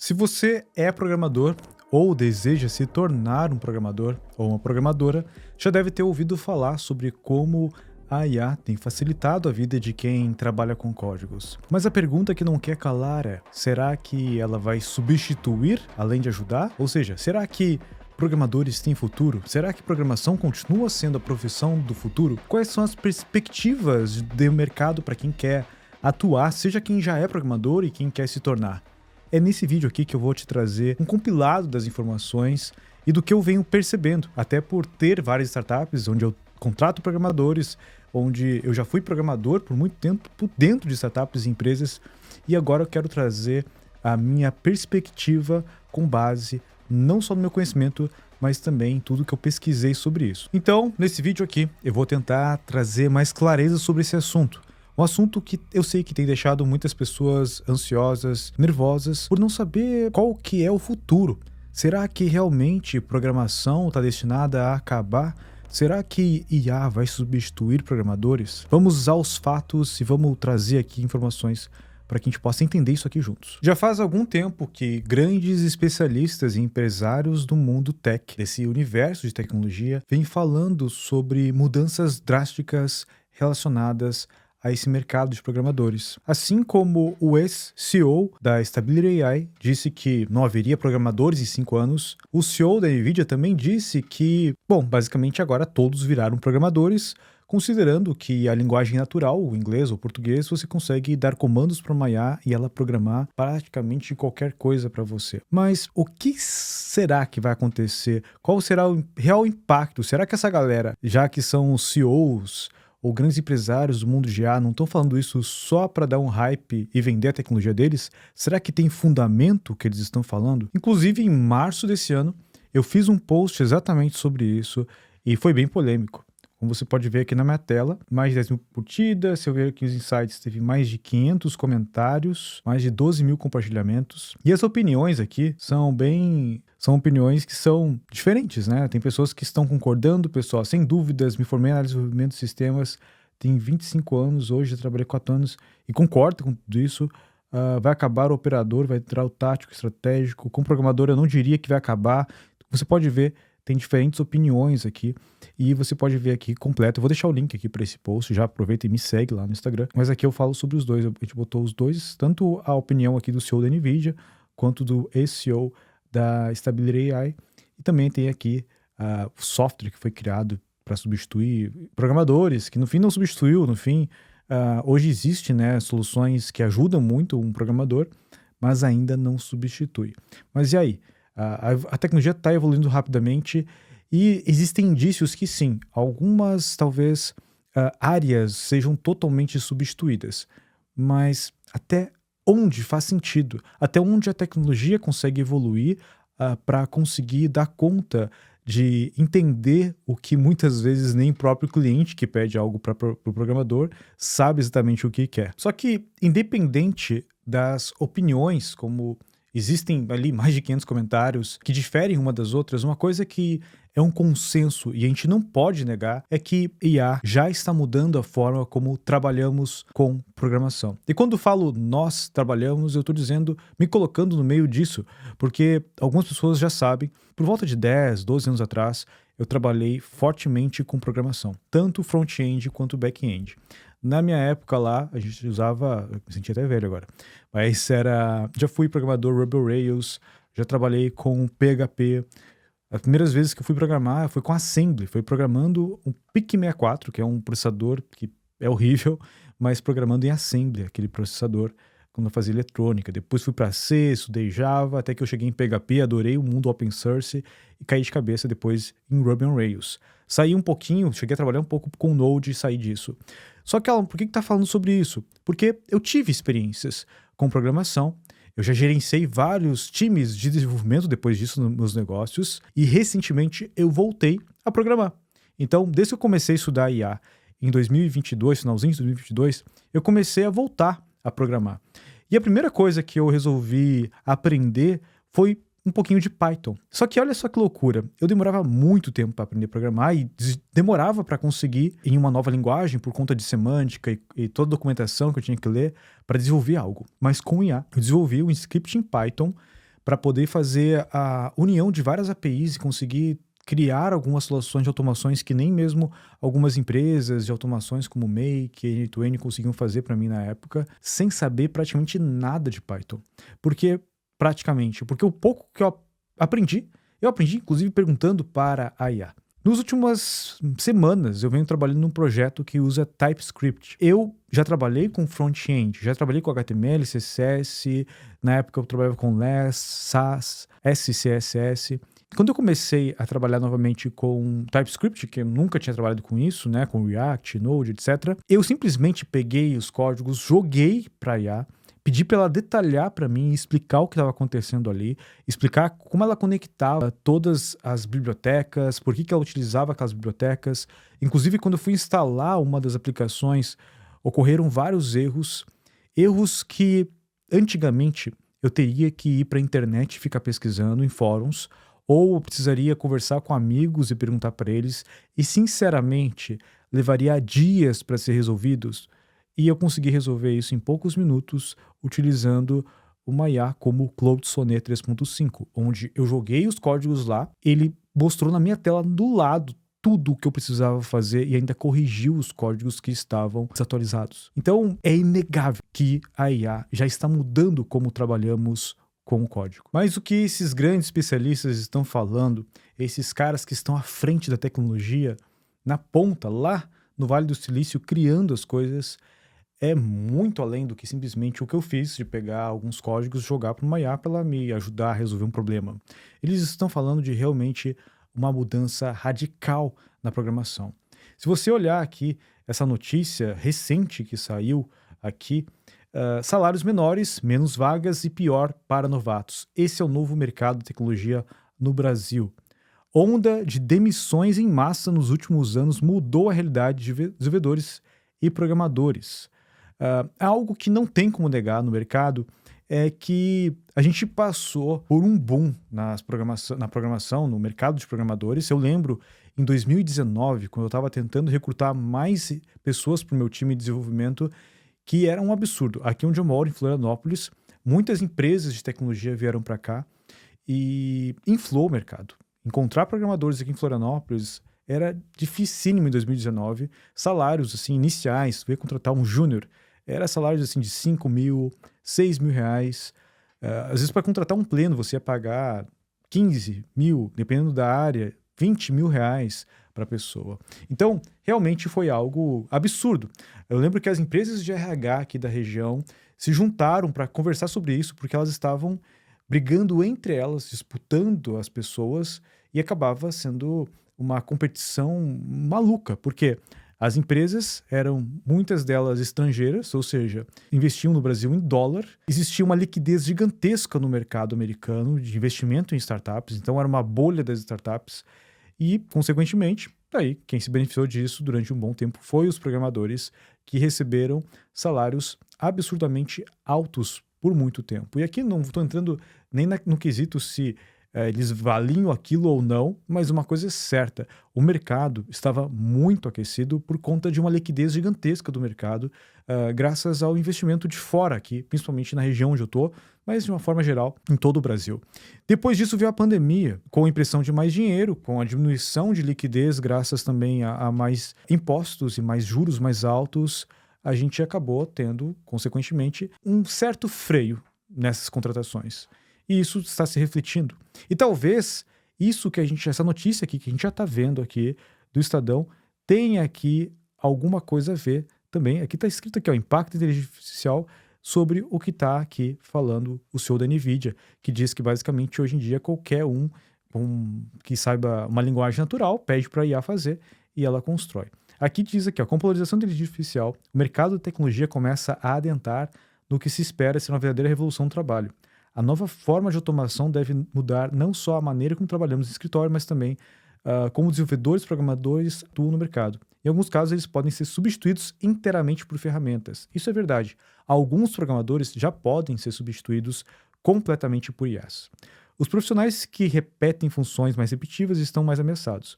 Se você é programador ou deseja se tornar um programador ou uma programadora, já deve ter ouvido falar sobre como a IA tem facilitado a vida de quem trabalha com códigos. Mas a pergunta que não quer calar é: será que ela vai substituir além de ajudar? Ou seja, será que programadores têm futuro? Será que programação continua sendo a profissão do futuro? Quais são as perspectivas do mercado para quem quer atuar, seja quem já é programador e quem quer se tornar? É nesse vídeo aqui que eu vou te trazer um compilado das informações e do que eu venho percebendo, até por ter várias startups onde eu contrato programadores, onde eu já fui programador por muito tempo dentro de startups e empresas, e agora eu quero trazer a minha perspectiva com base não só no meu conhecimento, mas também em tudo que eu pesquisei sobre isso. Então, nesse vídeo aqui, eu vou tentar trazer mais clareza sobre esse assunto. Um assunto que eu sei que tem deixado muitas pessoas ansiosas, nervosas, por não saber qual que é o futuro. Será que realmente programação está destinada a acabar? Será que IA vai substituir programadores? Vamos aos fatos e vamos trazer aqui informações para que a gente possa entender isso aqui juntos. Já faz algum tempo que grandes especialistas e empresários do mundo tech, desse universo de tecnologia, vêm falando sobre mudanças drásticas relacionadas a esse mercado de programadores. Assim como o ex-CEO da Stability AI disse que não haveria programadores em 5 anos, o CEO da NVIDIA também disse que, basicamente agora todos viraram programadores, considerando que a linguagem natural, o inglês ou o português, você consegue dar comandos para uma IA e ela programar praticamente qualquer coisa para você. Mas o que será que vai acontecer? Qual será o real impacto? Será que essa galera, já que são os CEOs ou grandes empresários do mundo de IA, não estão falando isso só para dar um hype e vender a tecnologia deles? Será que tem fundamento o que eles estão falando? Inclusive, em março desse ano, eu fiz um post exatamente sobre isso e foi bem polêmico. Como você pode ver aqui na minha tela, mais de 10 mil curtidas, se eu ver aqui os insights, teve mais de 500 comentários, mais de 12 mil compartilhamentos. E as opiniões aqui são opiniões que são diferentes, né? Tem pessoas que estão concordando, pessoal, sem dúvidas, me formei em análise de desenvolvimento de sistemas, tenho 25 anos, hoje já trabalhei 4 anos e concordo com tudo isso. Vai acabar o operador, vai entrar o tático, estratégico. Com o programador eu não diria que vai acabar. Você pode ver, tem diferentes opiniões aqui e você pode ver aqui completo. Eu vou deixar o link aqui para esse post, já aproveita e me segue lá no Instagram. Mas aqui eu falo sobre os dois, a gente botou os dois, tanto a opinião aqui do CEO da NVIDIA, quanto do ex-CEO da Stability AI. E também tem aqui o software que foi criado para substituir programadores, que no fim não substituiu, no fim hoje existe, né, soluções que ajudam muito um programador, mas ainda não substitui. Mas e aí? A tecnologia está evoluindo rapidamente e existem indícios que sim, algumas talvez áreas sejam totalmente substituídas, mas até onde faz sentido, até onde a tecnologia consegue evoluir para conseguir dar conta de entender o que muitas vezes nem o próprio cliente que pede algo para o programador sabe exatamente o que quer. Só que, independente das opiniões, como existem ali mais de 500 comentários que diferem uma das outras, uma coisa que é um consenso e a gente não pode negar é que IA já está mudando a forma como trabalhamos com programação. E quando falo nós trabalhamos, eu estou dizendo, me colocando no meio disso, porque algumas pessoas já sabem, por volta de 10, 12 anos atrás, eu trabalhei fortemente com programação, tanto front-end quanto back-end. Na minha época lá, a gente usava, eu me senti até velho agora, mas já fui programador Ruby on Rails, já trabalhei com PHP. As primeiras vezes que eu fui programar foi com Assembly, foi programando um PIC64, que é um processador que é horrível, mas programando em Assembly, aquele processador, quando eu fazia eletrônica. Depois fui para C, estudei Java, até que eu cheguei em PHP, adorei o mundo open source e caí de cabeça depois em Ruby on Rails. Saí um pouquinho, cheguei a trabalhar um pouco com Node e saí disso. Só que, Alan, por que tá falando sobre isso? Porque eu tive experiências com programação, eu já gerenciei vários times de desenvolvimento depois disso nos negócios e recentemente eu voltei a programar. Então, desde que eu comecei a estudar IA em 2022, finalzinho de 2022, eu comecei a voltar a programar. E a primeira coisa que eu resolvi aprender foi um pouquinho de Python. Só que olha só que loucura, eu demorava muito tempo para aprender a programar e demorava para conseguir em uma nova linguagem por conta de semântica e toda a documentação que eu tinha que ler para desenvolver algo. Mas com IA, eu desenvolvi um script em Python para poder fazer a união de várias APIs e conseguir criar algumas soluções de automações que nem mesmo algumas empresas de automações como Make e N2N conseguiam fazer para mim na época, sem saber praticamente nada de Python. Porque o pouco que eu aprendi inclusive perguntando para a IA. Nas últimas semanas, eu venho trabalhando num projeto que usa TypeScript. Eu já trabalhei com front-end, já trabalhei com HTML, CSS, na época eu trabalhava com Less, SAS, SCSS. Quando eu comecei a trabalhar novamente com TypeScript, que eu nunca tinha trabalhado com isso, né, com React, Node, etc., eu simplesmente peguei os códigos, joguei para a IA, pedi para ela detalhar para mim, explicar o que estava acontecendo ali, explicar como ela conectava todas as bibliotecas, por que ela utilizava aquelas bibliotecas. Inclusive, quando eu fui instalar uma das aplicações, ocorreram vários erros que antigamente eu teria que ir para a internet e ficar pesquisando em fóruns, ou eu precisaria conversar com amigos e perguntar para eles, e sinceramente levaria dias para ser resolvidos. E eu consegui resolver isso em poucos minutos utilizando uma IA como o Claude Sonnet 3.5, onde eu joguei os códigos lá, ele mostrou na minha tela do lado tudo o que eu precisava fazer e ainda corrigiu os códigos que estavam desatualizados. Então é inegável que a IA já está mudando como trabalhamos com o código. Mas o que esses grandes especialistas estão falando, esses caras que estão à frente da tecnologia, na ponta, lá no Vale do Silício, criando as coisas, é muito além do que simplesmente o que eu fiz de pegar alguns códigos e jogar para uma IA para ela me ajudar a resolver um problema. Eles estão falando de realmente uma mudança radical na programação. Se você olhar aqui essa notícia recente que saiu aqui, salários menores, menos vagas e pior para novatos. Esse é o novo mercado de tecnologia no Brasil. Onda de demissões em massa nos últimos anos mudou a realidade de desenvolvedores e programadores. Algo que não tem como negar no mercado é que a gente passou por um boom na programação, no mercado de programadores. Eu lembro, em 2019, quando eu estava tentando recrutar mais pessoas para o meu time de desenvolvimento, que era um absurdo. Aqui onde eu moro, em Florianópolis, muitas empresas de tecnologia vieram para cá e inflou o mercado. Encontrar programadores aqui em Florianópolis era dificílimo em 2019. Salários assim, iniciais, tu ia contratar um júnior, era salários assim, de 5 mil, 6 mil reais. Às vezes, para contratar um pleno, você ia pagar 15 mil, dependendo da área, 20 mil reais para a pessoa. Então, realmente foi algo absurdo. Eu lembro que as empresas de RH aqui da região se juntaram para conversar sobre isso, porque elas estavam brigando entre elas, disputando as pessoas, e acabava sendo uma competição maluca, porque as empresas eram, muitas delas estrangeiras, ou seja, investiam no Brasil em dólar. Existia uma liquidez gigantesca no mercado americano de investimento em startups, então era uma bolha das startups e, consequentemente, daí quem se beneficiou disso durante um bom tempo foi os programadores que receberam salários absurdamente altos por muito tempo. E aqui não estou entrando nem no quesito se eles valiam aquilo ou não, mas uma coisa é certa, o mercado estava muito aquecido por conta de uma liquidez gigantesca do mercado, graças ao investimento de fora aqui, principalmente na região onde eu estou, mas de uma forma geral em todo o Brasil. Depois disso veio a pandemia, com a impressão de mais dinheiro, com a diminuição de liquidez, graças também a mais impostos e mais juros mais altos, a gente acabou tendo, consequentemente, um certo freio nessas contratações. E isso está se refletindo. E talvez isso essa notícia aqui, que a gente já está vendo aqui do Estadão, tenha aqui alguma coisa a ver também. Aqui está escrito aqui, ó, impacto da inteligência artificial sobre o que está aqui falando o CEO da NVIDIA, que diz que basicamente hoje em dia qualquer um que saiba uma linguagem natural pede para a IA fazer e ela constrói. Aqui diz aqui, ó, com a popularização da inteligência artificial, o mercado de tecnologia começa a adentrar no que se espera ser uma verdadeira revolução do trabalho. A nova forma de automação deve mudar não só a maneira como trabalhamos no escritório, mas também como desenvolvedores e programadores atuam no mercado. Em alguns casos, eles podem ser substituídos inteiramente por ferramentas. Isso é verdade. Alguns programadores já podem ser substituídos completamente por IAs. Os profissionais que repetem funções mais repetitivas estão mais ameaçados.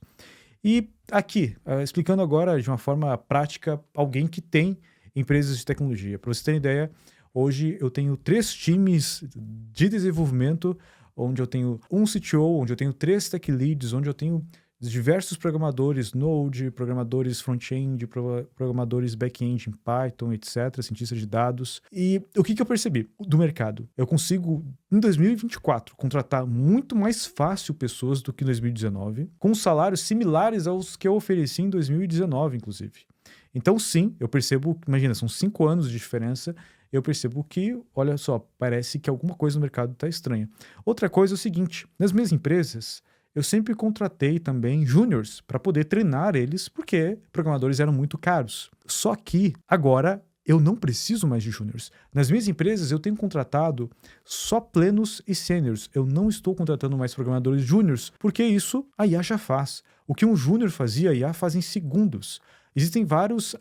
E aqui, explicando agora de uma forma prática, alguém que tem empresas de tecnologia. Para você ter ideia, hoje eu tenho 3 times de desenvolvimento onde eu tenho um CTO, onde eu tenho 3 tech leads, onde eu tenho diversos programadores Node, programadores front-end, programadores back-end em Python, etc., cientistas de dados. E o que eu percebi do mercado? Eu consigo, em 2024, contratar muito mais fácil pessoas do que em 2019, com salários similares aos que eu ofereci em 2019, inclusive. Então, sim, eu percebo, imagina, são 5 anos de diferença, eu percebo que, olha só, parece que alguma coisa no mercado está estranha. Outra coisa é o seguinte, nas minhas empresas, eu sempre contratei também júniors para poder treinar eles, porque programadores eram muito caros. Só que agora eu não preciso mais de júniors. Nas minhas empresas eu tenho contratado só plenos e sêniors. Eu não estou contratando mais programadores júniors, porque isso a IA já faz. O que um júnior fazia, a IA faz em segundos. Existem vários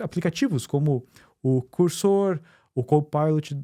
aplicativos, como o Cursor, o Copilot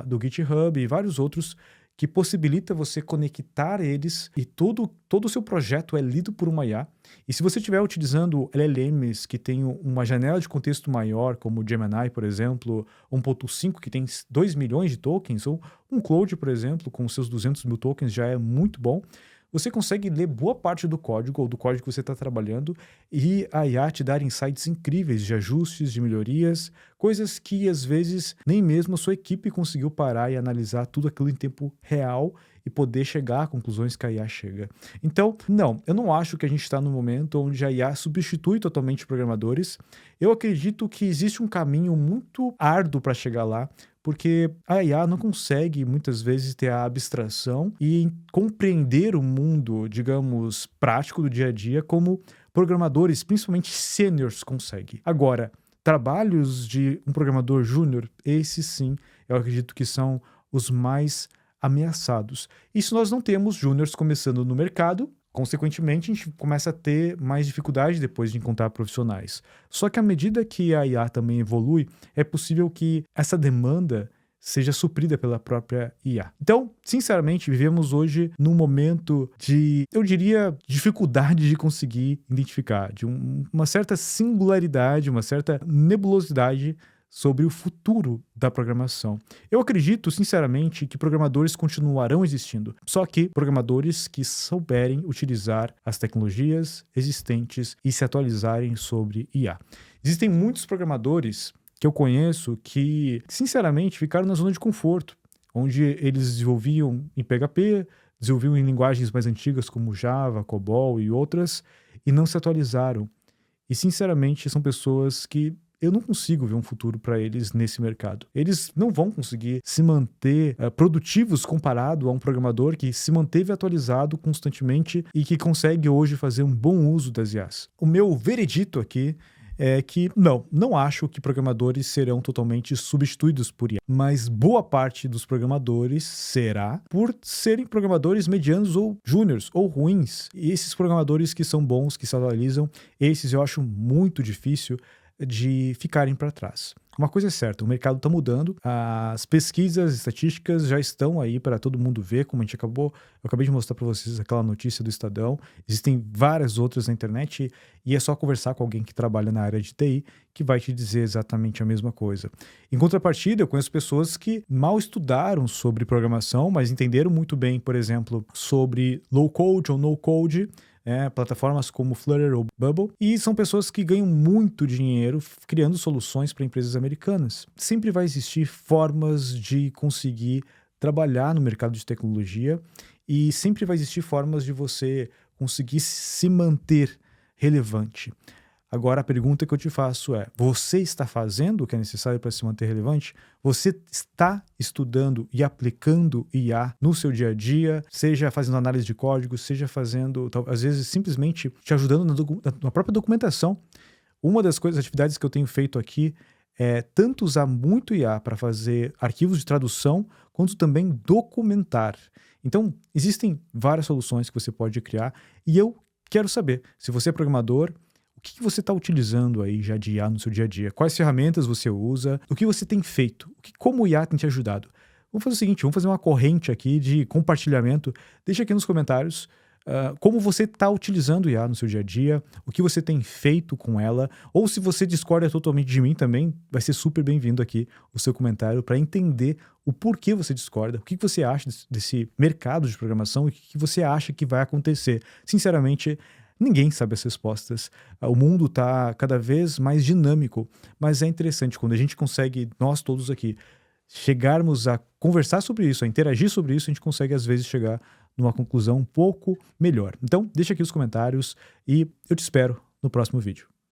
do GitHub e vários outros, que possibilita você conectar eles e todo o seu projeto é lido por uma IA. E se você estiver utilizando LLMs que têm uma janela de contexto maior, como o Gemini, por exemplo, 1.5, que tem 2 milhões de tokens, ou um Claude, por exemplo, com seus 200 mil tokens, já é muito bom. Você consegue ler boa parte do código ou do código que você está trabalhando e a IA te dar insights incríveis de ajustes, de melhorias, coisas que às vezes nem mesmo a sua equipe conseguiu parar e analisar tudo aquilo em tempo real e poder chegar a conclusões que a IA chega. Então, não, eu não acho que a gente está no momento onde a IA substitui totalmente programadores. Eu acredito que existe um caminho muito árduo para chegar lá, porque a IA não consegue, muitas vezes, ter a abstração e compreender o mundo, digamos, prático do dia a dia como programadores, principalmente sêniors, conseguem. Agora, trabalhos de um programador júnior, esses sim, eu acredito que são os mais ameaçados. E se nós não temos júniors começando no mercado, consequentemente, a gente começa a ter mais dificuldade depois de encontrar profissionais. Só que à medida que a IA também evolui, é possível que essa demanda seja suprida pela própria IA. Então, sinceramente, vivemos hoje num momento de, eu diria, dificuldade de conseguir identificar, de uma certa singularidade, uma certa nebulosidade sobre o futuro da programação. Eu acredito, sinceramente, que programadores continuarão existindo, só que programadores que souberem utilizar as tecnologias existentes e se atualizarem sobre IA. Existem muitos programadores que eu conheço que, sinceramente, ficaram na zona de conforto, onde eles desenvolviam em PHP, desenvolviam em linguagens mais antigas como Java, COBOL e outras, e não se atualizaram. E, sinceramente, são pessoas que eu não consigo ver um futuro para eles nesse mercado. Eles não vão conseguir se manter produtivos comparado a um programador que se manteve atualizado constantemente e que consegue hoje fazer um bom uso das IAs. O meu veredito aqui é que não acho que programadores serão totalmente substituídos por IA, mas boa parte dos programadores será por serem programadores medianos ou júniors ou ruins. E esses programadores que são bons, que se atualizam, esses eu acho muito difícil de ficarem para trás. Uma coisa é certa, o mercado está mudando, as pesquisas estatísticas já estão aí para todo mundo ver, como eu acabei de mostrar para vocês aquela notícia do Estadão, existem várias outras na internet e é só conversar com alguém que trabalha na área de TI que vai te dizer exatamente a mesma coisa. Em contrapartida, eu conheço pessoas que mal estudaram sobre programação, mas entenderam muito bem, por exemplo, sobre low code ou no code, plataformas como Flutter ou Bubble, e são pessoas que ganham muito dinheiro criando soluções para empresas americanas. Sempre vai existir formas de conseguir trabalhar no mercado de tecnologia e sempre vai existir formas de você conseguir se manter relevante. Agora, a pergunta que eu te faço é, você está fazendo o que é necessário para se manter relevante? Você está estudando e aplicando IA no seu dia a dia, seja fazendo análise de código, seja fazendo, às vezes, simplesmente te ajudando na própria documentação. Uma das atividades que eu tenho feito aqui é tanto usar muito IA para fazer arquivos de tradução, quanto também documentar. Então, existem várias soluções que você pode criar e eu quero saber, se você é programador, o que você está utilizando aí já de IA no seu dia a dia? Quais ferramentas você usa? O que você tem feito? Como o IA tem te ajudado? Vamos fazer o seguinte, vamos fazer uma corrente aqui de compartilhamento. Deixa aqui nos comentários como você está utilizando o IA no seu dia a dia, o que você tem feito com ela, ou se você discorda totalmente de mim também, vai ser super bem-vindo aqui o seu comentário para entender o porquê você discorda, o que você acha desse mercado de programação e o que você acha que vai acontecer. Sinceramente, ninguém sabe as respostas. O mundo está cada vez mais dinâmico, mas é interessante quando a gente consegue, nós todos aqui, chegarmos a conversar sobre isso, a interagir sobre isso, a gente consegue às vezes chegar numa conclusão um pouco melhor. Então, deixa aqui os comentários e eu te espero no próximo vídeo.